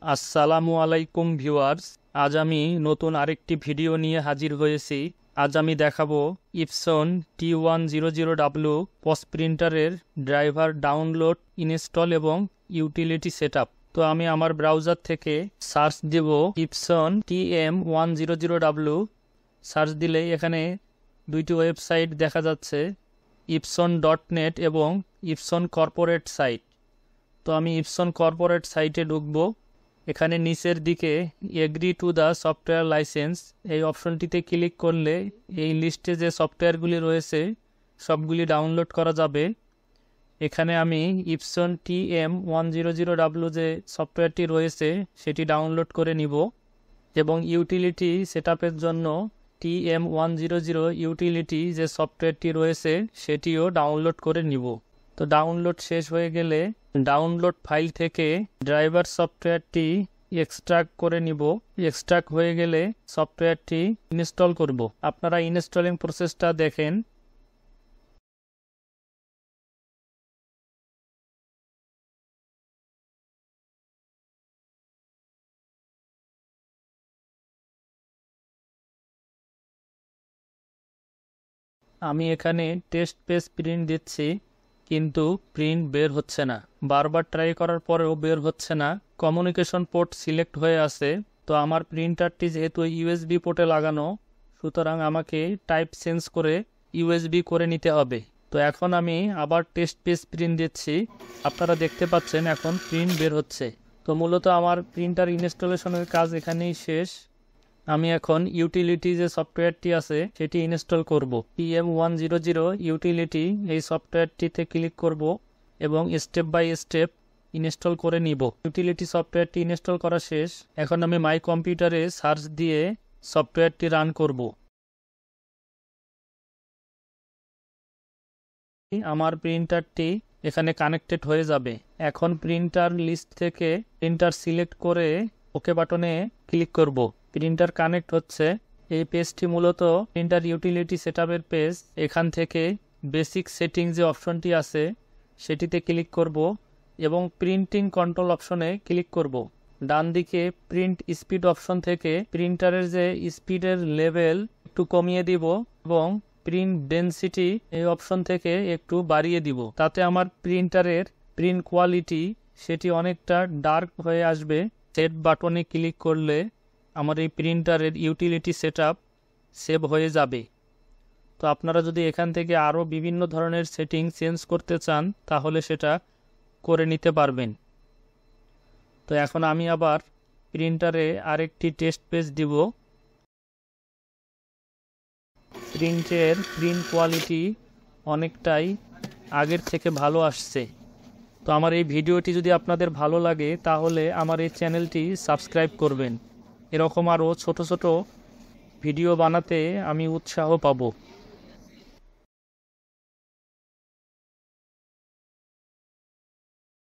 আসসালামু আলাইকুম ভিউয়ার্স। আজ আমি নতুন আরেকটি ভিডিও নিয়ে হাজির হয়েছি। আজ আমি দেখাবো ইপসন T100W পস প্রিন্টারের ড্রাইভার ডাউনলোড, ইনস্টল এবং ইউটিলিটি সেটআপ। তো আমি আমার ব্রাউজার থেকে সার্চ দেব ইপসন TM100W। সার্চ দিলেই এখানে দুইটি ওয়েবসাইট দেখা যাচ্ছে, ipson.net এবং ইপসন কর্পোরেট সাইট। তো আমি ইপসন কর্পোরেট সাইটে ঢুকবো। এখানে নিচের দিকে agree to the software licence এই অপশনটিতে ক্লিক করলে এই লিস্টে যে সফটওয়্যারগুলি রয়েছে সবগুলি ডাউনলোড করা যাবে। এখানে আমি ইপসন TM100W যে সফটওয়্যারটি রয়েছে সেটি ডাউনলোড করে নিব এবং ইউটিলিটি সেটআপের জন্য TM100 ইউটিলিটি যে সফটওয়্যারটি রয়েছে সেটিও ডাউনলোড করে নিব। তো ডাউনলোড শেষ হয়ে গেলে ডাউনলোড ফাইল থেকে ড্রাইভার সফটওয়্যারটি এক্সট্রাক্ট করে নিব। এক্সট্রাক্ট হয়ে গেলে সফটওয়্যারটি ইনস্টল করব। আপনারা ইনস্টলিং প্রসেসটা দেখেন। আমি এখানে টেস্ট পেজ প্রিন্ট দিচ্ছি, কিন্তু প্রিন্ট বের হচ্ছে না। বারবার ট্রাই করার পরেও বের হচ্ছে না। কমিউনিকেশন পোর্ট সিলেক্ট হয়ে আছে। তো আমার প্রিন্টারটি যেহেতু USB পোর্টে লাগানো, সুতরাং আমাকে টাইপ চেঞ্জ করে USB করে নিতে হবে। তো এখন আমি আবার টেস্ট পেজ প্রিন্ট দিচ্ছি। আপনারা দেখতে পাচ্ছেন এখন প্রিন্ট বের হচ্ছে। তো মূলত আমার প্রিন্টার ইনস্টলেশনের কাজ এখানেই শেষ। আমি এখন ইউটিলিটি যে সফটওয়্যারটি আছে সেটি ইনস্টল করব। TM100 ইউটিলিটি এই সফটওয়্যারটিতে ক্লিক করব এবং স্টেপ বাই স্টেপ ইনস্টল করে নিব। ইউটিলিটি সফটওয়্যারটি ইনস্টল করা শেষ। এখন আমি মাই কম্পিউটারে সার্চ দিয়ে সফটওয়্যারটি রান করব। আমার প্রিন্টারটি এখানে কানেক্টেড হয়ে যাবে। এখন প্রিন্টার লিস্ট থেকে প্রিন্টার সিলেক্ট করে ওকে বাটনে ক্লিক করব। প্রিন্টার কানেক্ট হচ্ছে। এই পেজটি মূলত প্রিন্টার ইউটিলিটি সেটআপের পেজ। এখান থেকে বেসিক সেটিং যে অপশনটি আছে সেটিতে ক্লিক করব এবং প্রিন্টিং কন্ট্রোল অপশনে ক্লিক করব। ডান দিকে প্রিন্ট স্পিড অপশন থেকে প্রিন্টারের যে স্পিডের লেভেল একটু কমিয়ে দিব এবং প্রিন্ট ডেনসিটি এই অপশন থেকে একটু বাড়িয়ে দিব। তাতে আমার প্রিন্টারের প্রিন্ট কোয়ালিটি সেটি অনেকটা ডার্ক হয়ে আসবে। সেট বাটনে ক্লিক করলে আমার এই প্রিন্টারের ইউটিলিটি সেটআপ সেভ হয়ে যাবে। তো আপনারা যদি এখান থেকে আরও বিভিন্ন ধরনের সেটিং চেঞ্জ করতে চান তাহলে সেটা করে নিতে পারবেন। তো এখন আমি আবার প্রিন্টারে আরেকটি টেস্ট পেজ দিব। প্রিন্টের প্রিন্ট কোয়ালিটি অনেকটাই আগের থেকে ভালো আসছে। তো আমার এই ভিডিওটি যদি আপনাদের ভালো লাগে তাহলে আমার এই চ্যানেলটি সাবস্ক্রাইব করবেন। এরকম আরও ছোট ছোট ভিডিও বানাতে আমি উৎসাহ পাবো।